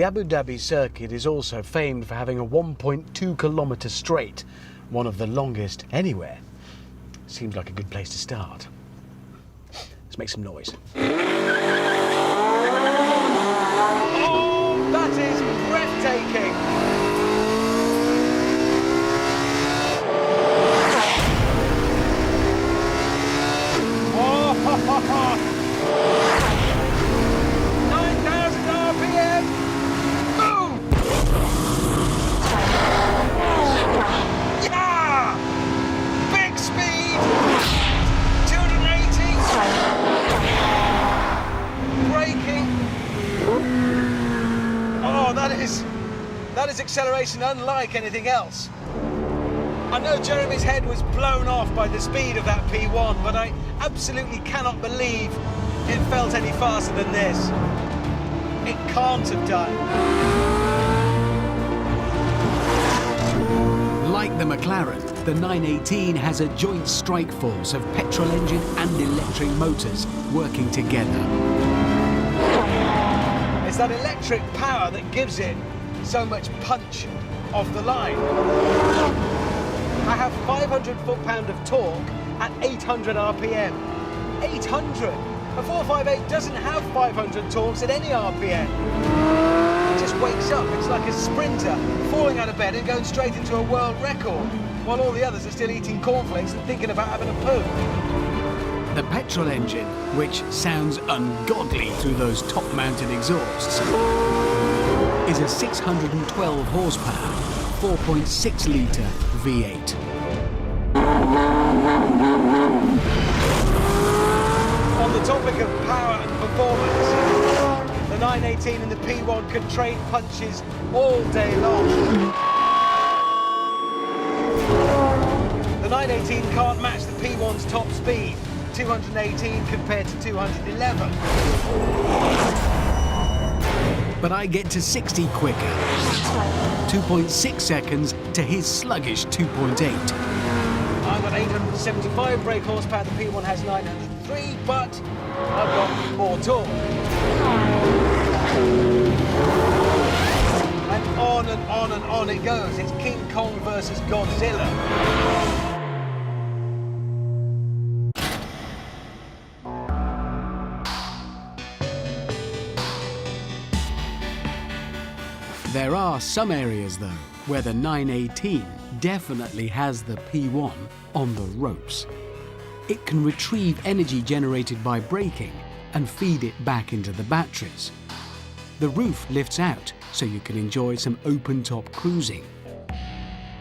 The Abu Dhabi circuit is also famed for having a 1.2 kilometre straight, one of the longest anywhere. Seems like a good place to start. Let's make some noise. Oh, that is breathtaking! Oh, 9,000 RPM! Boom! Yeah! Big speed! 280! Braking! Oh, that is acceleration unlike anything else. I know Jeremy's head was blown off by the speed of that P1, but I absolutely cannot believe it felt any faster than this. It can't have done. Like the McLaren, the 918 has a joint strike force of petrol engine and electric motors working together. It's that electric power that gives it so much punch off the line. I have 500 foot-pound of torque at 800 RPM. 800! A 458 doesn't have 500 torques at any RPM. It just wakes up. It's like a sprinter falling out of bed and going straight into a world record, while all the others are still eating cornflakes and thinking about having a poo. The petrol engine, which sounds ungodly through those top-mounted exhausts, is a 612 horsepower, 4.6 litre V8. On the topic of power and performance, the 918 and the P1 can trade punches all day long. The 918 can't match the P1's top speed, 218 compared to 211. But I get to 60 quicker. 2.6 seconds to his sluggish 2.8. I've got 875 brake horsepower, the P1 has 903, but I've got more torque. And on and on and on it goes. It's King Kong versus Godzilla. There are some areas, though, where the 918 definitely has the P1 on the ropes. It can retrieve energy generated by braking and feed it back into the batteries. The roof lifts out so you can enjoy some open-top cruising.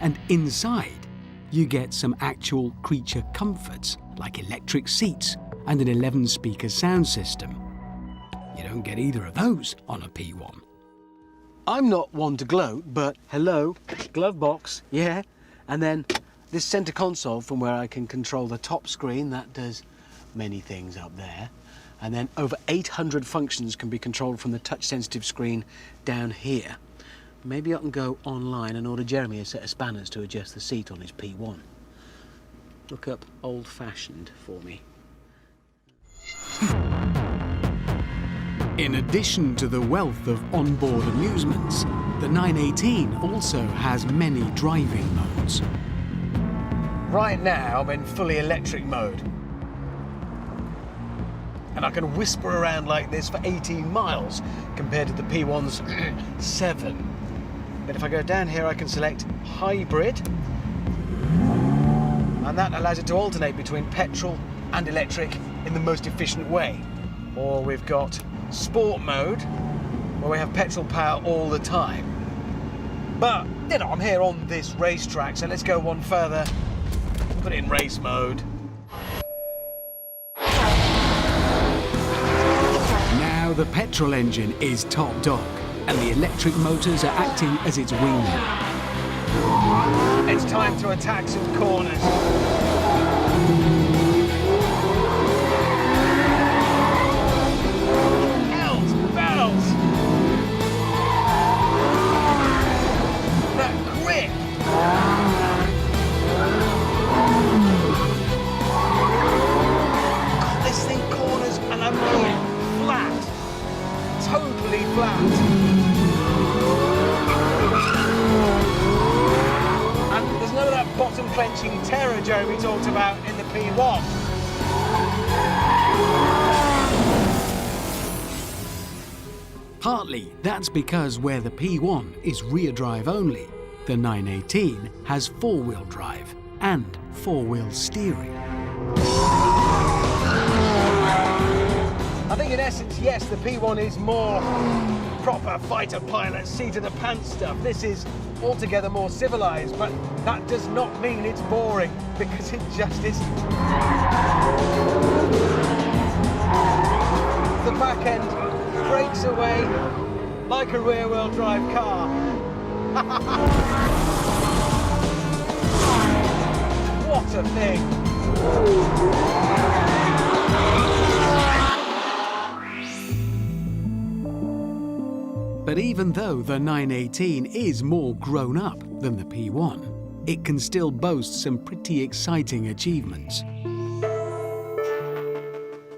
And inside, you get some actual creature comforts like electric seats and an 11-speaker sound system. You don't get either of those on a P1. I'm not one to gloat, but hello, glove box, yeah. And then this center console from where I can control the top screen, that does many things up there. And then over 800 functions can be controlled from the touch-sensitive screen down here. Maybe I can go online and order Jeremy a set of spanners to adjust the seat on his P1. Look up old-fashioned for me. In addition to the wealth of onboard amusements, the 918 also has many driving modes. Right now, I'm in fully electric mode. And I can whisper around like this for 18 miles compared to the P1's 7. But if I go down here, I can select hybrid. And that allows it to alternate between petrol and electric in the most efficient way. Or we've got sport mode, where we have petrol power all the time. But, you know, I'm here on this racetrack, so let's go one further. Put it in race mode. Now the petrol engine is top dog, and the electric motors are acting as its wingman. It's time to attack some corners. Totally flat. gut-clenching terror Jeremy talked about in the P1. Partly that's because where the P1 is rear drive only, the 918 has four-wheel drive and four-wheel steering. I think in essence, yes, the P1 is more proper fighter pilot, seat-of-the-pants stuff. This is altogether more civilized, but that does not mean it's boring, because it just isn't. The back end breaks away like a rear-wheel drive car. What a thing! But even though the 918 is more grown up than the P1, it can still boast some pretty exciting achievements.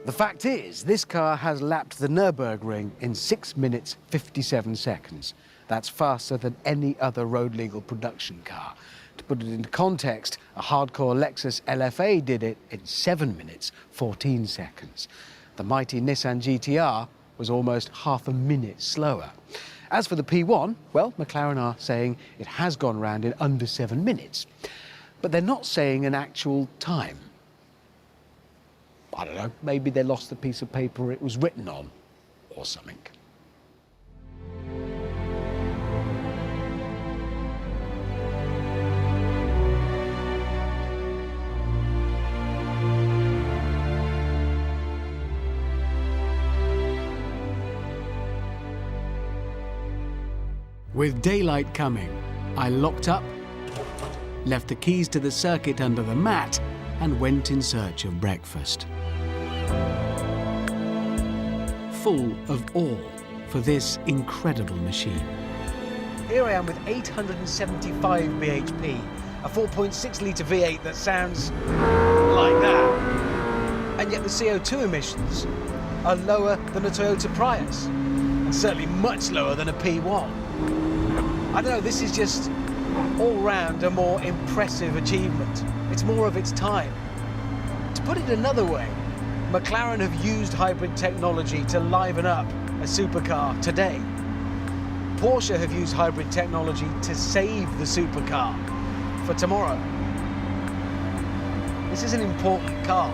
The fact is, this car has lapped the Nürburgring in 6 minutes 57 seconds. That's faster than any other road-legal production car. To put it into context, a hardcore Lexus LFA did it in 7 minutes 14 seconds. The mighty Nissan GT-R was almost half a minute slower. As for the P1, well, McLaren are saying it has gone round in under 7 minutes. But they're not saying an actual time. I don't know, maybe they lost the piece of paper it was written on, or something. With daylight coming, I locked up, left the keys to the circuit under the mat, and went in search of breakfast. Full of awe for this incredible machine. Here I am with 875 bhp, a 4.6-litre V8 that sounds like that. And yet the CO2 emissions are lower than a Toyota Prius, and certainly much lower than a P1. I don't know, this is just all round a more impressive achievement. It's more of its time. To put it another way, McLaren have used hybrid technology to liven up a supercar today. Porsche have used hybrid technology to save the supercar for tomorrow. This is an important car.